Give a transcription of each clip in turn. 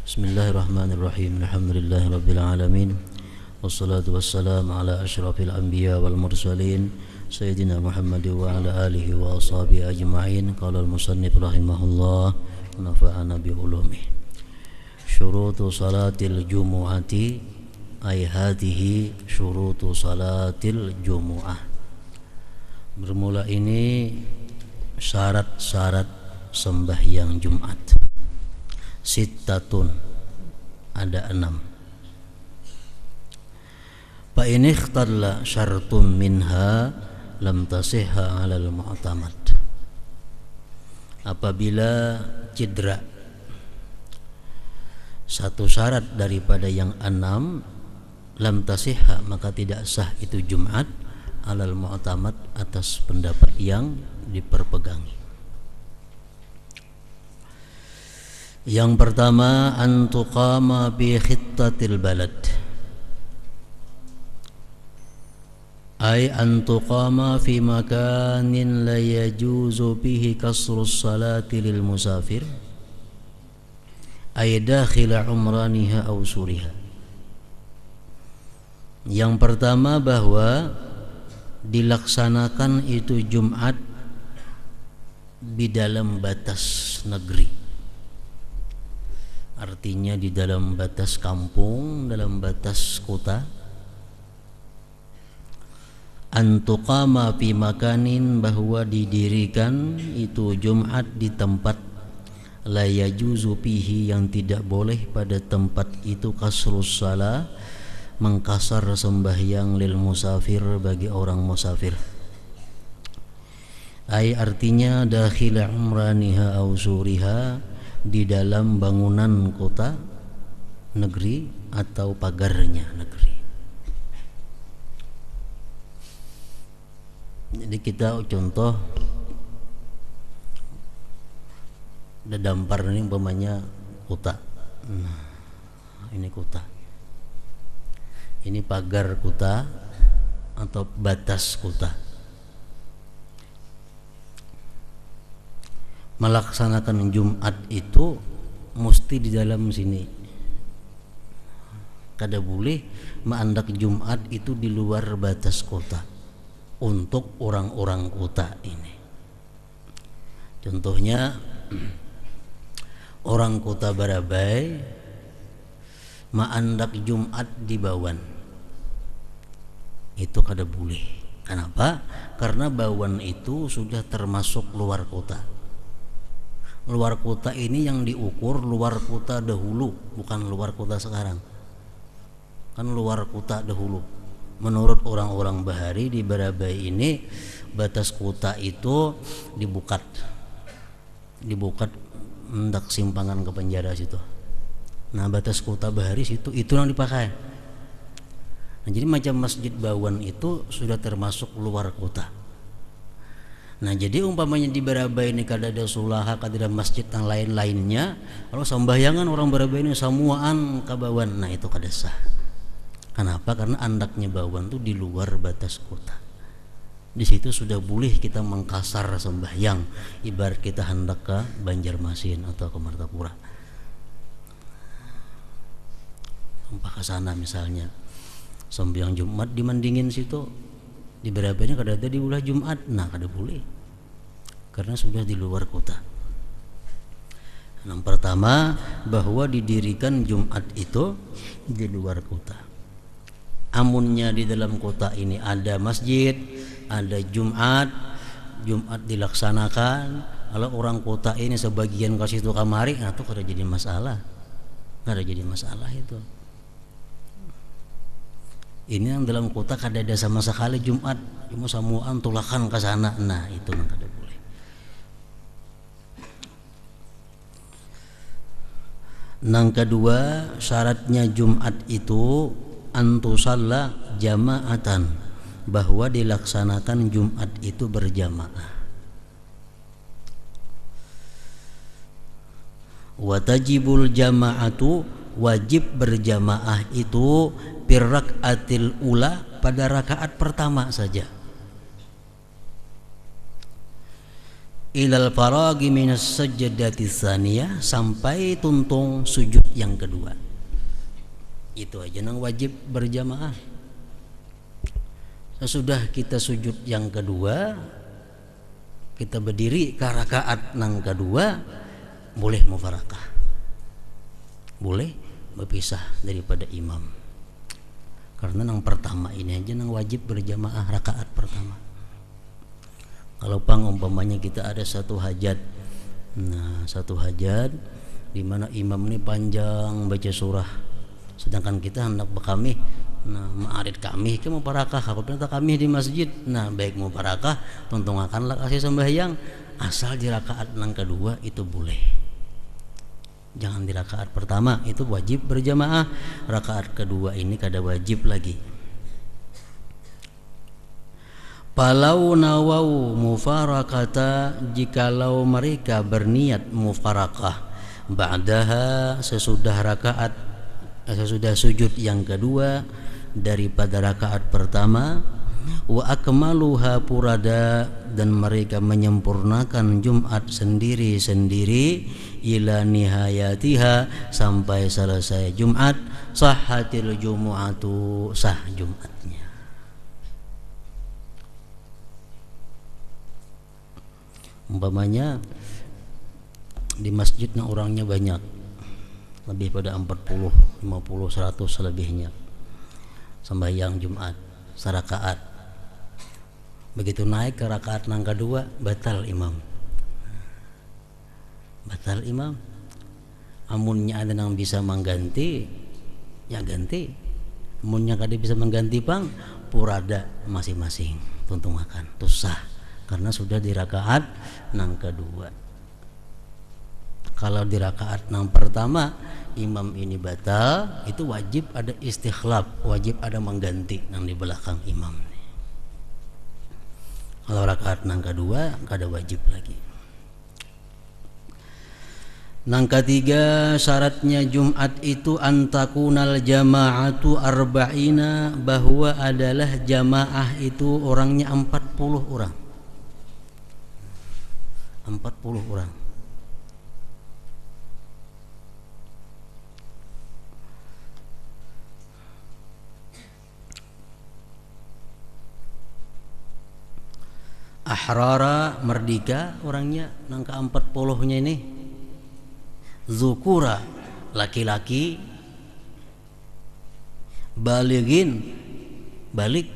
Bismillahirrahmanirrahim. Alhamdulillahirabbil alamin. Wassalatu wassalamu ala asyrafil anbiya wal mursalin sayyidina Muhammad wa ala alihi wa ashabihi ajma'in. Qala al-musannif rahimahullah wa nafa'ana bi ulumih. Syurutu salatil jumu'ati ay hadhihi syurutu salatil jumu'ah. Bermula ini syarat-syarat sembahyang Jumat. Sittatun, ada 6. Fa in ikhtalla syartun minha lam tasihha 'alal mu'tamad. Apabila cedera satu syarat daripada yang 6, lam tasihha, maka tidak sah itu Jumat 'alal mu'tamad, atas pendapat yang diperpegangi. Yang pertama, antuqama bi khittatil balad, ay antuqama fi makanin la yajuzu bihi kasrus salati lil musafir, ay dakhila umraniha aw suriha. Yang pertama, bahwa dilaksanakan itu Jumat di dalam batas negeri. Artinya di dalam batas kampung, dalam batas kota. Antuqama fi makanin, bahwa didirikan itu Jumat di tempat la yajuzu fihi, yang tidak boleh pada tempat itu kasrus shalah, mengkasar sembahyang lil musafir, bagi orang musafir. Ay artinya dakhila umraniha aw suriha, di dalam bangunan kota negeri atau pagarnya negeri. Jadi kita contoh ada dampar ini umpamanya kota. Nah, ini kota. Ini pagar kota atau batas kota. Melaksanakan Jumat itu mesti di dalam sini. Kada boleh mengandak Jumat itu di luar batas kota untuk orang-orang kota ini. Contohnya orang kota Barabai mengandak Jumat di Bawan, itu kada boleh. Kenapa? Karena Bawan itu sudah termasuk luar kota. Luar kota ini yang diukur luar kota dahulu, bukan luar kota sekarang. Kan luar kota dahulu. Menurut orang-orang Bahari di Barabai ini, batas kota itu dibukat hendak simpangan ke penjara situ. Nah, batas kota Bahari situ, itu yang dipakai. Nah, jadi macam Masjid Bawan itu sudah termasuk luar kota. Nah, jadi umpamanya di Barabai ini kada ada sulaha, kada ada masjid yang lain-lainnya, kalau sembahyangan orang Barabai ini samuaan ke Bawan, nah itu kada sah. Kenapa? Karena andaknya Bawan itu di luar batas kota. Di situ sudah boleh kita mengkasar sembahyang, ibarat kita hendak ke Banjarmasin atau ke Martapura. Umpah ke sana misalnya, sembahyang Jumat di Mandingin situ. Di Barabai ini kada ada di ulah Jumat, nah kada boleh karena sudah di luar kota. Yang pertama, bahwa didirikan Jumat itu di luar kota. Amunnya di dalam kota ini ada masjid, ada Jumat dilaksanakan, kalau orang kota ini sebagian ke situ kamari, nah itu kada jadi masalah. Kada jadi masalah itu. Ini yang dalam kota kada ada sama sekali Jumat, cuma samuan tulakan ke sana. Nah, itu yang kada boleh. Yang kedua, syaratnya Jumat itu antusalla jama'atan, bahwa dilaksanakan Jumat itu berjamaah. Wa tajibul jama'atu, wajib berjamaah itu birrakaatil ula, pada rakaat pertama saja. ilal faragi minas sajdati tsaniyah, sampai tuntung sujud yang kedua. Itu aja nang wajib berjamaah. Sesudah kita sujud yang kedua, kita berdiri ke rakaat nang kedua, boleh mufarakah, boleh berpisah daripada imam. Karena nang pertama ini aja nang wajib berjamaah rakaat pertama. Kalau pang umpamanya kita ada satu hajat, nah satu hajat di mana imam ini panjang baca surah, sedangkan kita hendak berkamih, nah ma'arid kami ke muparakah, aku perintah kami di masjid, nah baik muparakah tuntungakanlah kasih sembahyang, asal di rakaat nang kedua itu boleh, jangan di rakaat pertama, itu wajib berjamaah. Rakaat kedua ini kada wajib lagi. Palau nawau mufarakata, jikalau mereka berniat mufarakah, ba'daha sesudah rakaat, sesudah sujud yang kedua daripada rakaat pertama, wa akmaluha purada, dan mereka menyempurnakan Jumat sendiri-sendiri, ila nihayatiha, sampai selesai Jumat, sahhatil jumu'atu, sah Jumatnya. Umpamanya di masjidnya orangnya banyak, lebih pada 40, 50, 100 selebihnya, sembahyang Jumat sarakaat. Begitu naik ke rakaat nang kedua, batal imam. Batal imam. Amunnya ada yang bisa mengganti, ya ganti. Amunnya kada bisa mengganti pang, purada masing-masing tuntungakan. Itu sah karena sudah di rakaat nang kedua. Kalau di rakaat nang pertama imam ini batal, itu wajib ada istikhlaf, wajib ada mengganti nang di belakang imam. Kalau rakaat nang kedua kada wajib lagi. Nang ketiga, syaratnya Jumat itu antakunal jama'atu arba'ina, bahwa adalah jamaah itu orangnya 40 orang. 40 orang. Ahrara, merdeka orangnya nang ke 40-nya ini. Zukura, laki-laki. Baligin, balik.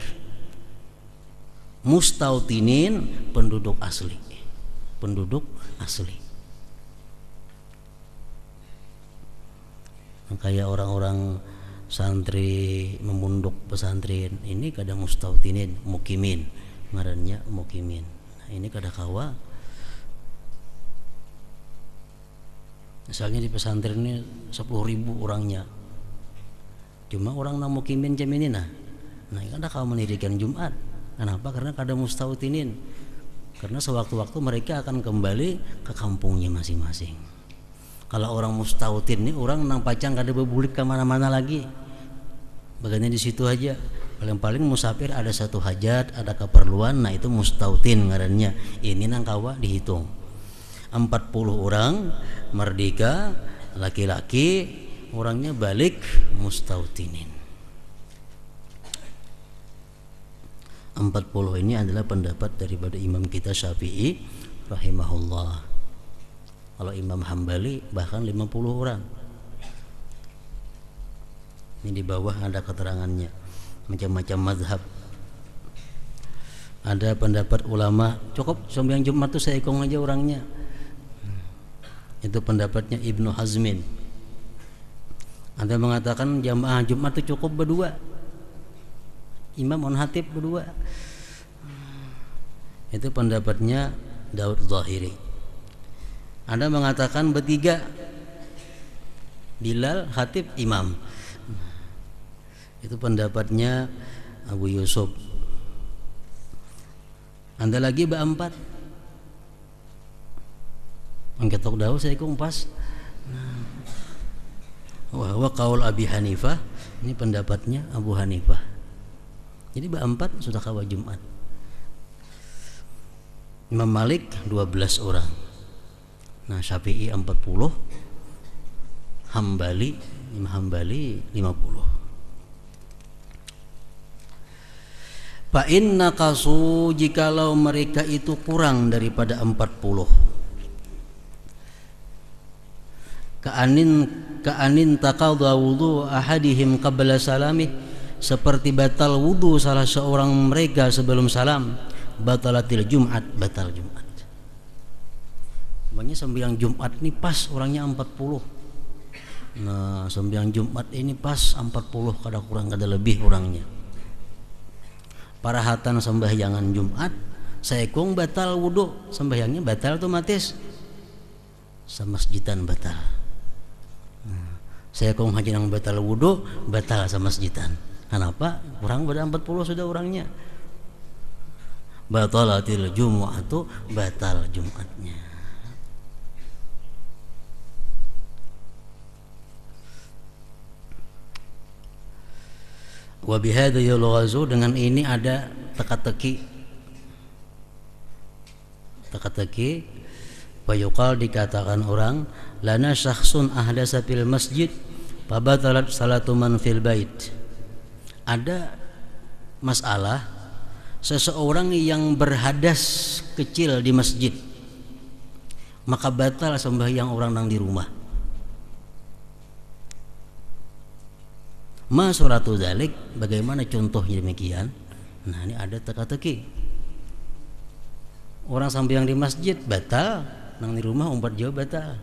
Mustautinin, penduduk asli. Penduduk asli. Kayak orang-orang santri memunduk pesantren ini kada mustautinin, mukimin, ngarannya mukimin. Nah, ini kada kawa. Misalnya di pesantren ini 10.000 orangnya, cuma orang nang mukimin jam ini nah ini kada kawa mendirikan Jumat. Kenapa? Karena kada mustautinin. Karena sewaktu-waktu mereka akan kembali ke kampungnya masing-masing. Kalau orang mustautin ini orang nang pacang kada bebulik ke mana-mana lagi. Bagiannya di situ aja. Paling-paling musafir ada satu hajat, ada keperluan, nah itu mustautin ngarannya. Ini nang kawa dihitung. 40 orang merdeka, laki-laki, orangnya balik mustautinin. 40 ini adalah pendapat daripada imam kita Syafi'i rahimahullah. Kalau Imam Hambali bahkan 50 orang. Ini di bawah ada keterangannya, macam-macam mazhab. Ada pendapat ulama cukup sembahyang Jumat itu saya hitung aja orangnya. Itu pendapatnya Ibnu Hazmin. Ada mengatakan jamaah Jumat itu cukup berdua, imam on hatib berdua. Itu pendapatnya Daud Zahiri. Ada mengatakan bertiga, Bilal, hatib, imam. Itu pendapatnya Abu Yusuf. Anda lagi berempat, angketok daun saya kumpas. Wah kaul Abi Hanifah, ini pendapatnya Abu Hanifah. Jadi berempat sudah kawa Jumat. Imam Malik 12 orang. Nah, Syafi'i 40, Imam Hambali 50. Fa inna qasu, jikalau mereka itu kurang daripada 40. Ka'anin taqadha wudu ahadihim qabla salamih, seperti batal wudu salah seorang mereka sebelum salam. Batalatil Jum'at, batal Jumat. Sebenarnya sembahyang Jumat ini pas orangnya 40. Nah, sembahyang Jumat ini pas 40, kada kurang kada lebih orangnya. Parahatan sembahyangan Jumat, saya kong batal wudu, sembahyangnya batal otomatis. Samasjidan batal. Nah, saya kong haji nang batal wudu, batal samasjidan. Kenapa? Kurang pada 40 sudah orangnya. Batalatil Jumu'atu, batal Jumatnya. Wa bihadza yulghazu, dengan ini ada teka-teki. Fayuqal, dikatakan orang, lana syakhsun ahdasa fil masjid fabatalat salatu man fil bait. Ada masalah seseorang yang berhadas kecil di masjid, maka batal sembahyang orang yang di rumah. Ma suratu dzalik, bagaimana contohnya demikian? Nah, ini ada teka-teki. Orang sembahyang di masjid batal, nang di rumah umpat jauh batal.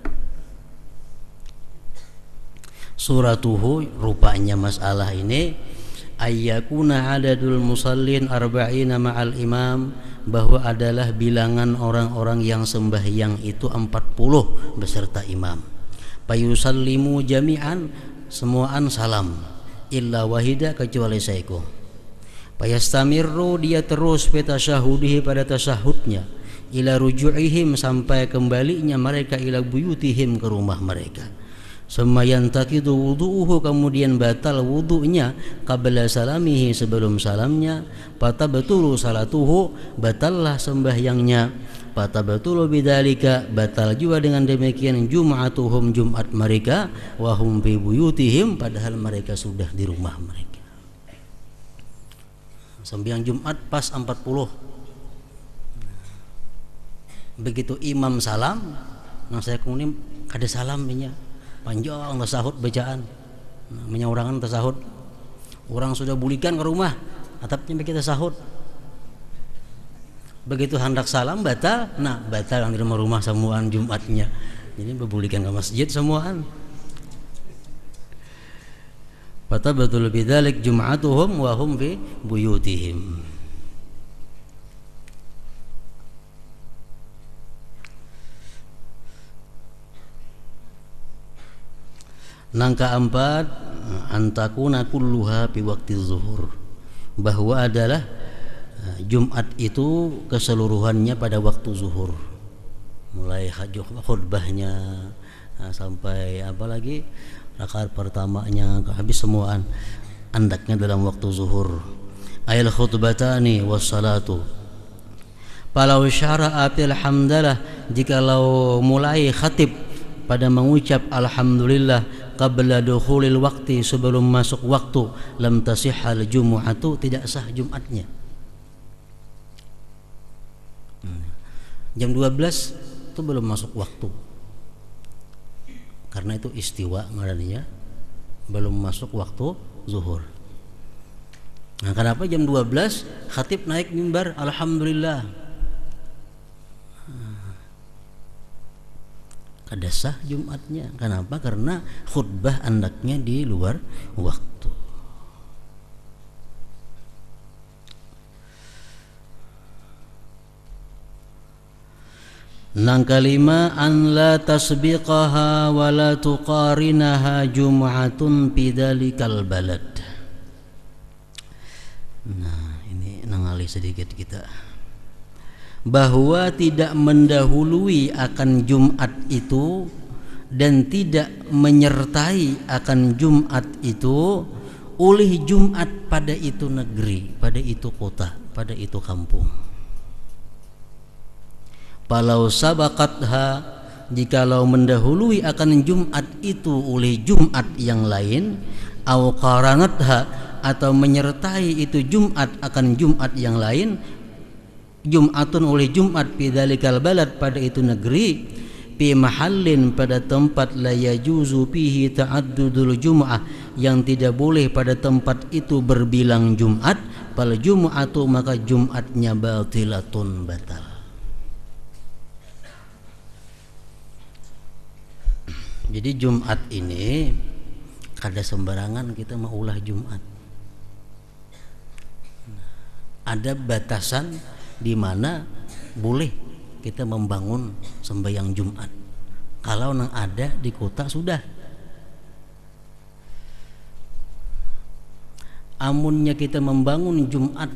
Suratuhu, rupanya masalah ini, ayyakuna adadul musallin arba'ina ma'al imam, bahwa adalah bilangan orang-orang yang sembahyang itu 40 beserta imam. Payusallimu jami'an, semuaan salam, illa wahida, kecuali saiku. Payastamirru, dia terus betasyahudihi, pada tasyahudnya, ila ruju'ihim, sampai kembalinya mereka ila buyutihim, ke rumah mereka. Semayan takidu wudu'uhu, kemudian batal wudu'nya, qabla salamihi, sebelum salamnya. Fatabtulu salatuhu, batallah sembahyangnya. Fatabtulu bidzalika, batal juga dengan demikian Jum'atuhum, Jumat mereka. Wahum fi buyutihim, padahal mereka sudah di rumah mereka. Sembahyang Jumat pas 40. Begitu imam salam, nang saya kuning kada salamnya, panjang tasahud bacaan, menyaurangkan tasahud. Orang sudah bulikan ke rumah, atapnya kita sahud. Begitu hendak salam batal, nah batal yang di rumah semuaan Jumatnya. Jadi berbulikan ke masjid semuaan. Fatabtul bidzalik jum'atuhum wa hum bi buyutihim. Nangka 4, antakuna kulluha fi waqti zuhur, bahwa adalah Jumat itu keseluruhannya pada waktu zuhur, mulai khutbahnya sampai apa lagi rakaat pertamanya habis semuaan andaknya dalam waktu zuhur. Ayal khutbatani wassalatu, falau syara'a fil hamdalah, jikalau mulai khatib pada mengucap alhamdulillah qabla dukhulil waqti, sebelum masuk waktu, lam tasihhal jumu'atu, tidak sah Jumatnya. Jam 12 itu belum masuk waktu, karena itu istiwa ngaraninya, belum masuk waktu zuhur. Nah, kenapa jam 12 khatib naik mimbar alhamdulillah? Kada sah Jumatnya. Kenapa? Karena khutbah andaknya di luar waktu. Nang kelima, an la tasbiqaha wa la tuqarinaha jum'atun bidalikal balad. Nah, ini nangali sedikit kita, bahwa tidak mendahului akan Jumat itu dan tidak menyertai akan Jumat itu oleh Jumat pada itu negeri, pada itu kota, pada itu kampung. Falau sabaqatha, jikalau mendahului akan Jumat itu oleh Jumat yang lain, au qaranatha, atau menyertai itu Jumat akan Jumat yang lain, Jumatun oleh Jumat fi dzalikal balad, pada itu negeri, fi mahallin, pada tempat la yajuzu fihi ta'addudul jum'ah, yang tidak boleh pada tempat itu berbilang Jumat, fal jum'atu, maka Jumatnya batilatun, batal. Jadi Jumat ini kada sembarangan kita mau ulah Jumat. Ada batasan di mana boleh kita membangun sembahyang Jumat. Kalau nang ada di kota sudah. Amunnya kita membangun Jumat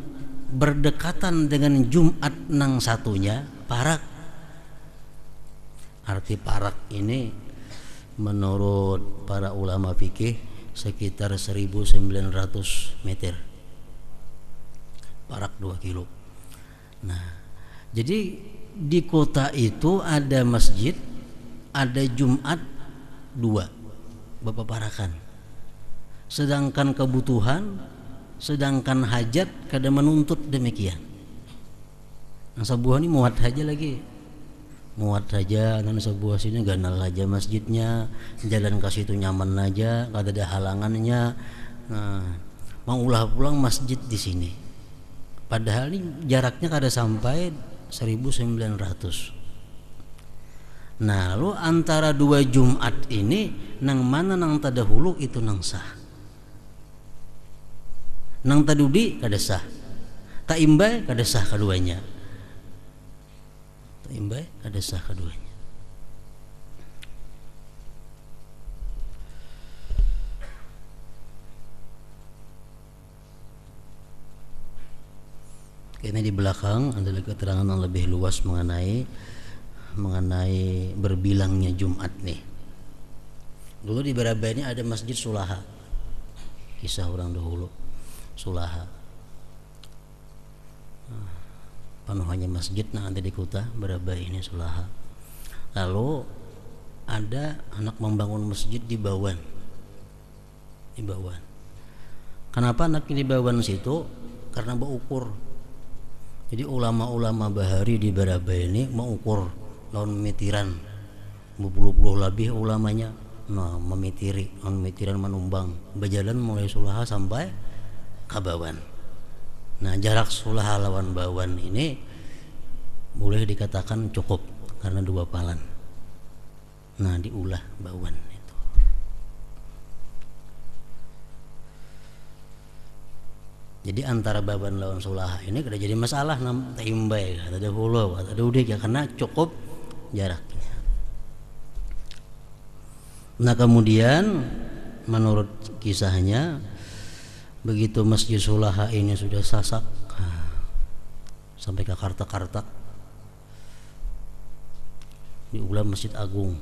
berdekatan dengan Jumat nang satunya, parak. Arti parak ini menurut para ulama fikih sekitar 1900 meter. Parak 2 kilo. Nah, jadi di kota itu ada masjid, ada Jumat 2 bapak parakan. Sedangkan kebutuhan, sedangkan hajat kada menuntut demikian. Nah, sebuah ini muat saja lagi. Muat saja, dan sebuah sini ganal aja masjidnya, jalan ke situ nyaman aja, kada ada halangannya. Nah, mau ulah pulang masjid di sini. Padahal ini jaraknya kada sampai 1900. Nah, lu antara 2 Jumat ini nang mana nang tadahulu itu nang sah. Nang tadudi kada sah. Tak imbai kada sah keduanya. Tak imbai kada sah keduanya. Ini di belakang adalah keterangan yang lebih luas mengenai berbilangnya Jumat nih. Dulu di Baraba ini ada Masjid Sulaha. Kisah orang dahulu. Sulaha. Penuhannya masjid nah ada di kota Baraba ini Sulaha. Lalu ada anak membangun masjid di Bawan. Di Bawan. Kenapa anaknya di Bawan situ? Karena berukur. Jadi ulama-ulama bahari di Baraba ini mau ukur lawan memitiran berpuluh-puluh lebih ulamanya, nah memitiri, memitiran menumbang berjalan mulai Sulaha sampai Kabawan. Nah jarak Sulaha lawan Bawan ini boleh dikatakan cukup karena 2 palan. Nah diulah Bawan itu. Jadi antara Bawan lawan Sulaha ini kada jadi masalah tak imbai, ada pulau, ada udik ya, karena cukup jaraknya. Nah kemudian menurut kisahnya begitu Masjid Sulaha ini sudah sasak sampai ke Karta-Karta, diulah Masjid Agung.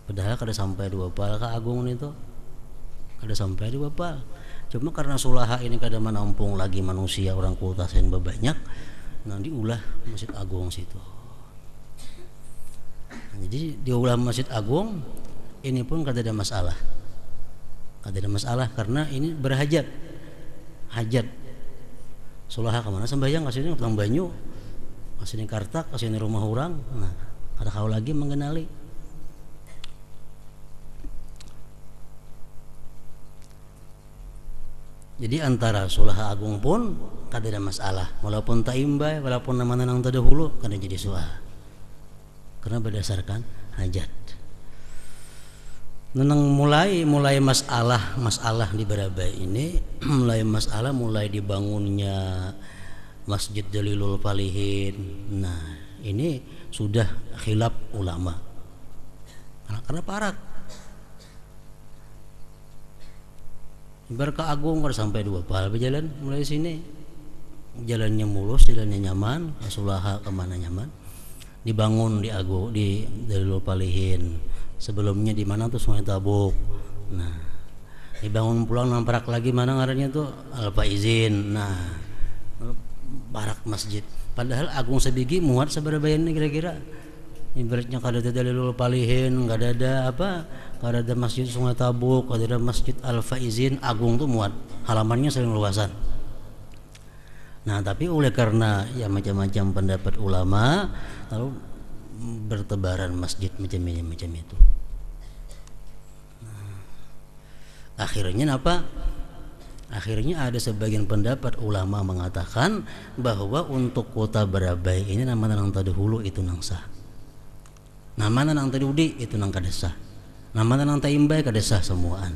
Padahal kada sampai 2 pal ke Agung itu, kada sampai 2 pal. Cuma karena Sulaha ini kada menampung lagi manusia orang kota sen banyak, nah diulah Masjid Agung situ. Nah, jadi diulah Masjid Agung ini pun kada ada masalah. Kada ada masalah karena ini berhajat. Hajat. Sulaha kemana sembahyang kasih ini utang banyu, kasih ini Kartak, kasih ini rumah orang. Nah, ada kau lagi mengenali. Jadi antara Sulaha Agung pun kada ada masalah, walaupun tak imbai, walaupun nama nang terdahulu kada jadi soal, karena berdasarkan hajat. Nenang mulai masalah di Baraba ini mulai dibangunnya Masjid Jalilul Falihin. Nah ini sudah khilaf ulama karena parak. Berka Agung kada sampai 2 pal berjalan mulai sini, jalannya mulus, jalannya nyaman. Sulaha kemana nyaman, dibangun di Agung di Jalilul Falihin. Sebelumnya di mana tuh Sungai Tabuk. Nah dibangun pulang namprak lagi mana ngarannya tuh Al Faizin. Nah parak masjid. Padahal agung sabigi muat seberapa ini kira-kira. Ibaratnya kada ada dalilul palihin, kada ada apa, kada ada masjid Sungai Tabuk, kada ada masjid Al Faizin, agung tuh muat, halamannya sering luasan. Nah tapi oleh karena ya macam-macam pendapat ulama, lalu bertebaran masjid macam ini macam itu. Nah, akhirnya apa? Akhirnya ada sebagian pendapat ulama mengatakan bahwa untuk kota Barabai ini nama nang tadahulu itu nang sah. Nama nang tadudi itu nang kadesah. Nama nang taimbai kadesah semuaan.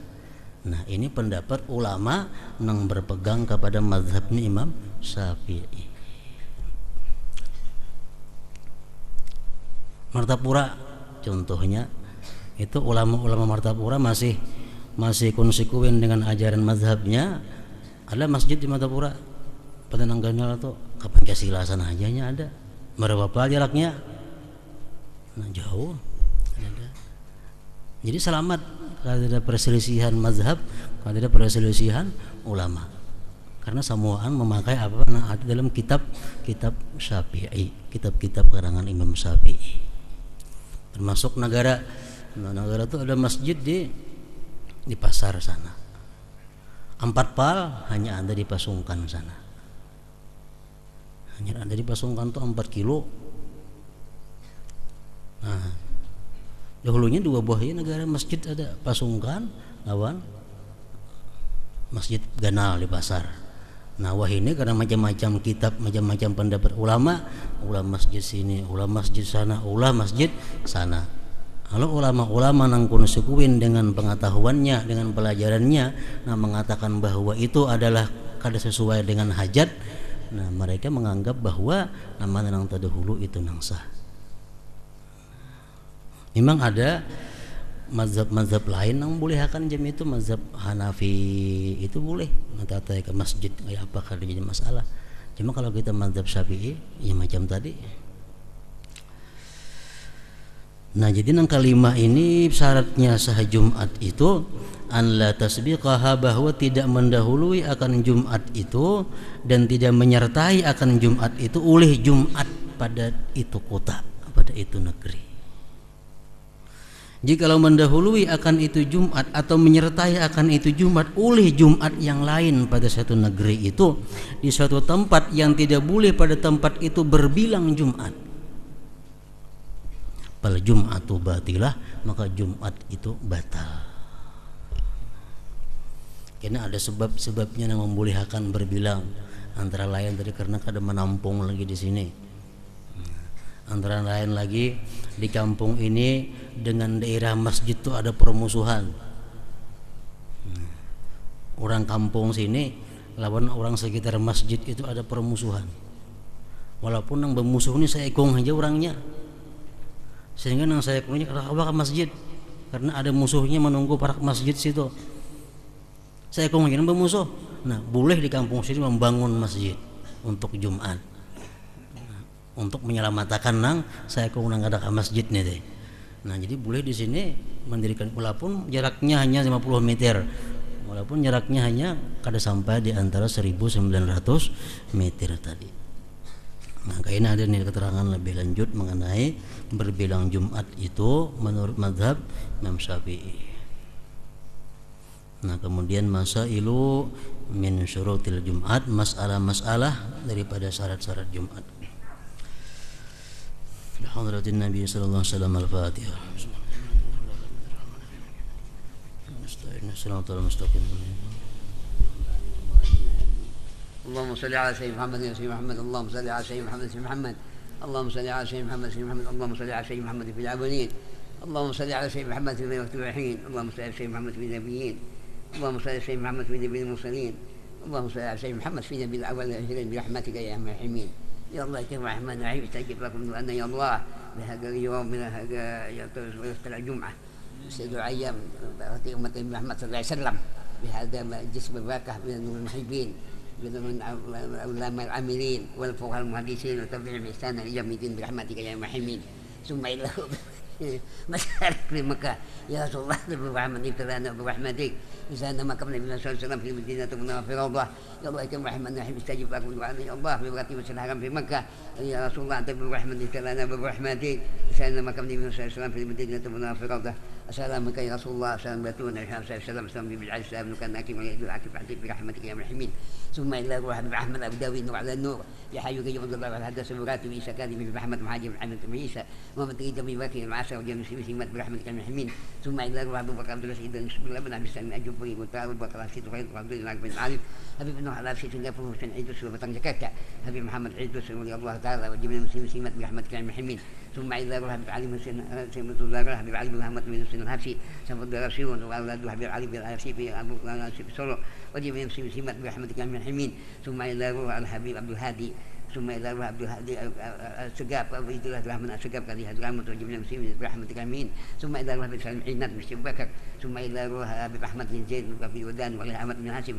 Nah, ini pendapat ulama nang berpegang kepada mazhabnya Imam Syafi'i. Martapura contohnya itu ulama-ulama Martapura masih konsekuen dengan ajaran mazhabnya. Ada masjid di Martapura pada nangganal itu kapan kesilasan ajanya ada. Berapa jaraknya? Nah, jauh. Ada. Jadi selamat kalau ada perselisihan mazhab, kalau ada perselisihan ulama. Karena semuaan memakai apa nah ada dalam kitab Syafi'i, kitab-kitab karangan Imam Syafi'i. Termasuk negara itu ada masjid di pasar sana. 4 pal hanya ada di Pasungkan sana. Hanya ada di Pasungkan tuh 4 kilo. Nah, dahulunya 2 buah negara masjid ada Pasungkan lawan Masjid Ganal di pasar. Nah, wah ini karena macam-macam kitab, macam-macam pendapat ulama masjid sini, ulama masjid sana, ulama masjid sana. Kalau ulama-ulama nang konsekuen dengan pengetahuannya, dengan pelajarannya, nah mengatakan bahwa itu adalah kada sesuai dengan hajat, nah mereka menganggap bahwa nama nang tadahulu itu nang sah. Memang ada mazhab-mazhab lain yang boleh akan jam itu, mazhab Hanafi itu boleh nanti ke masjid kayak apa kalau jadi masalah. Cuma kalau kita mazhab Syafi'i ya macam tadi. Nah jadi yang kelima ini syaratnya sah Jumat itu an la tasbiqaha, bahwa tidak mendahului akan Jumat itu dan tidak menyertai akan Jumat itu oleh Jumat pada itu kota, pada itu negeri. Jikalau mendahului akan itu Jumat atau menyertai akan itu Jumat oleh Jumat yang lain pada satu negeri itu, di suatu tempat yang tidak boleh pada tempat itu berbilang Jumat, fal Jum'atu batilah, maka Jumat itu batal. Karena ada sebab-sebabnya yang membolehkan berbilang, antara lain tadi karena kada menampung lagi di sini. Antara lain lagi di kampung ini dengan daerah masjid itu ada permusuhan. Orang kampung sini lawan orang sekitar masjid itu ada permusuhan. Walaupun yang bermusuh ini saya ikung aja orangnya, sehingga yang saya ikungnya ke masjid karena ada musuhnya menunggu parak masjid situ. Saya ikung aja yang bermusuh. Nah boleh di kampung sini membangun masjid untuk Jumat, untuk menyelamatkan nang saya kau nang ada ke masjid nih deh. Nah jadi boleh di sini mendirikan, walaupun jaraknya hanya 50 meter, walaupun jaraknya hanya kada sampai di antara 1900 meter tadi. Nah ini ada nih keterangan lebih lanjut mengenai berbilang Jumat itu menurut mazhab Imam Syafi'i. Nah kemudian masailu min syurutil Jumat, masalah-masalah daripada syarat-syarat Jumat. بحضرة النبي صلى الله عليه وسلم الفاتحة. نستعين الصراط المستقيم. اللهم صل على سيدنا محمد سيدنا محمد، اللهم صل على سيدنا محمد سيدنا محمد، اللهم صل على سيدنا محمد سيدنا محمد، اللهم صل على سيدنا محمد في الأولين، اللهم صل على سيدنا محمد في المفتوحين، اللهم صل على سيدنا محمد في النبيين، اللهم صل على سيدنا محمد في نبي المرسلين، اللهم صل على سيدنا محمد في نبي الأول والآخرين برحمتك يا أرحم الراحمين. يا الله يا الرحمن الرحيم، استجب لكم أن يا الله بهذا اليوم من هذا يطلع الجمعة سيد أيام أمة محمد صلى الله عليه وسلم بهذا الجسم الراكح من المحبين من العلماء العاملين والفقهاء المحدثين وتبعهم بإحسان إلى يوم الدين برحمتك يا الراحمين. ثم إلى مشارك في مكة يا رسول الله برحمتك ابتلانا برحمتك لسان ما قبل النبي صلى الله عليه وسلم في المدينة المنورة في روضة يا الله كم رحمة نحب استجب لكم دعاء يا الله في وقت مسجد الحرام في مكة يا رسول الله أنت برحمتك ابتلانا برحمتك لسان ما قبل النبي صلى الله عليه وسلم في المدينة المنورة في روضة أسلامك يا رسول الله سلام باتون الحمد سلام سلام بالعز سلام كان ناكم ويدل عاكف عتيق برحمتك يا مرحمين ثم إلى روح برحمة أبو داوود نور على النور يا حي قيوم الله والحدث براتب عيسى كاذب برحمة مهاجم محمد بن عيسى ومن تريد من باكر المعاشر وجل مسلمات برحمتك يا مرحمين ثم إلى روح أبو بكر عبد الله سيدنا بسم الله بن عبد السلام الجبري والتعالى بكر رشيد وغير عبد الله بن عارف حبيب نوح على سيد الله فهو سن عيد وبطن زكاته حبيب محمد عيد ولي الله تعالى وجميع المسلمين مسلمات برحمتك يا مرحمين ثم إلى روح حبيب علي بن سيدنا الله حبيب علي بن محمد بن سيدنا الحبشي سبب الرسول وأولاده حبيب علي بن الحبشي في أبو في سولو وجميع المسلمين مسلمات برحمتك يا مرحمين ثم إلى روح الحبيب عبد الهادي ثم إلى روح عبد الهادي السقاف وإيد الله رحمة السقاف كذي هذا رحمة وجميع المسلمين برحمتك آمين ثم إلى روح بن سلم عينات بن بكر ثم إلى روح أبي أحمد بن زيد وفي ودان وغير أحمد بن هاشم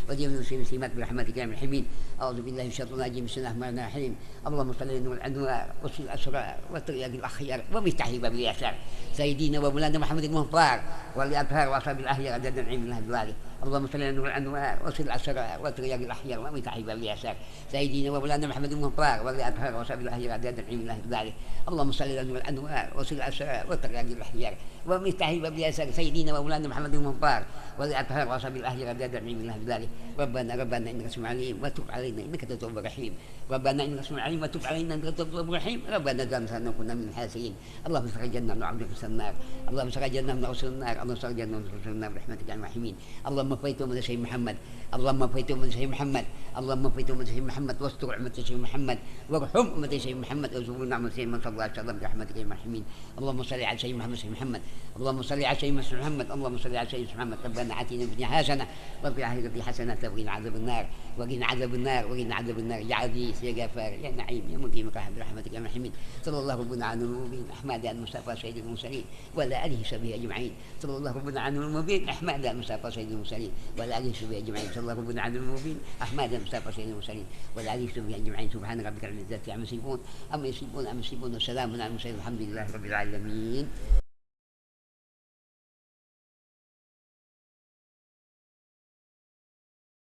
وجميع المسلمين مسلمات برحمتك يا مرحمين أعوذ بالله من الشيطان الرجيم بسم الله الرحمن الرحيم اللهم صل على نور الأنوار وصل الأسرار وطريق الأخيار ومفتاح باب اليسار سيدنا ومولانا محمد المختار والأطهار وأصحاب الأخيار عدد العلم الله بذلك اللهم صل على نور الأنوار وصل الأسرار وطريق الأخيار ومفتاح باب اليسار سيدنا ومولانا محمد المختار والأطهار وأصحاب الأخيار عدد العلم الله بذلك اللهم صل على نور الأنوار وصل الأسرار وطريق الأخيار ومفتاح باب اليسار سيدنا ومولانا محمد المختار والأطهار وأصحاب الأخيار عدد العلم الله بذلك ربنا إنك سميع عليم وتب علينا إنك تواب رحيم ربنا إنك سميع عليم وتب علينا إنك تواب رحيم ربنا ظلمنا كنا من الحاسدين اللهم سخرجنا من عبدك في النار اللهم سخرجنا من عصر النار اللهم سخرجنا من عصر النار برحمتك يا الرحيمين اللهم فيتم من سيدنا محمد اللهم فيتم من سيدنا محمد اللهم فيتم من سيدنا محمد واستر أمة سيدنا محمد وارحم أمة سيدنا محمد وارزقنا نعمة سيدنا من صلى الله عليه وسلم برحمتك يا الرحيمين اللهم صل على سيدنا محمد اللهم صل على سيدنا محمد اللهم صل على سيدنا محمد ربنا آتنا في الدنيا حسنة وفي الآخرة حسنة وقنا عذاب النار وقنا عذاب النار وقنا عذاب النار يا عزيز يا غفار يا نعيم يا مقيم الرحمة برحمتك يا الرحيم صلى الله ربنا على المبين أحمد المصطفى سيد المرسلين وعلى آله وصحبه أجمعين صلى الله ربنا على المبين أحمد المصطفى سيد المرسلين وعلى آله وصحبه أجمعين صلى الله ربنا على المبين أحمد المصطفى سيد المرسلين وعلى آله وصحبه أجمعين سبحان ربك رب العزة عما يصفون أما يصفون والسلام على المرسلين الحمد لله رب العالمين.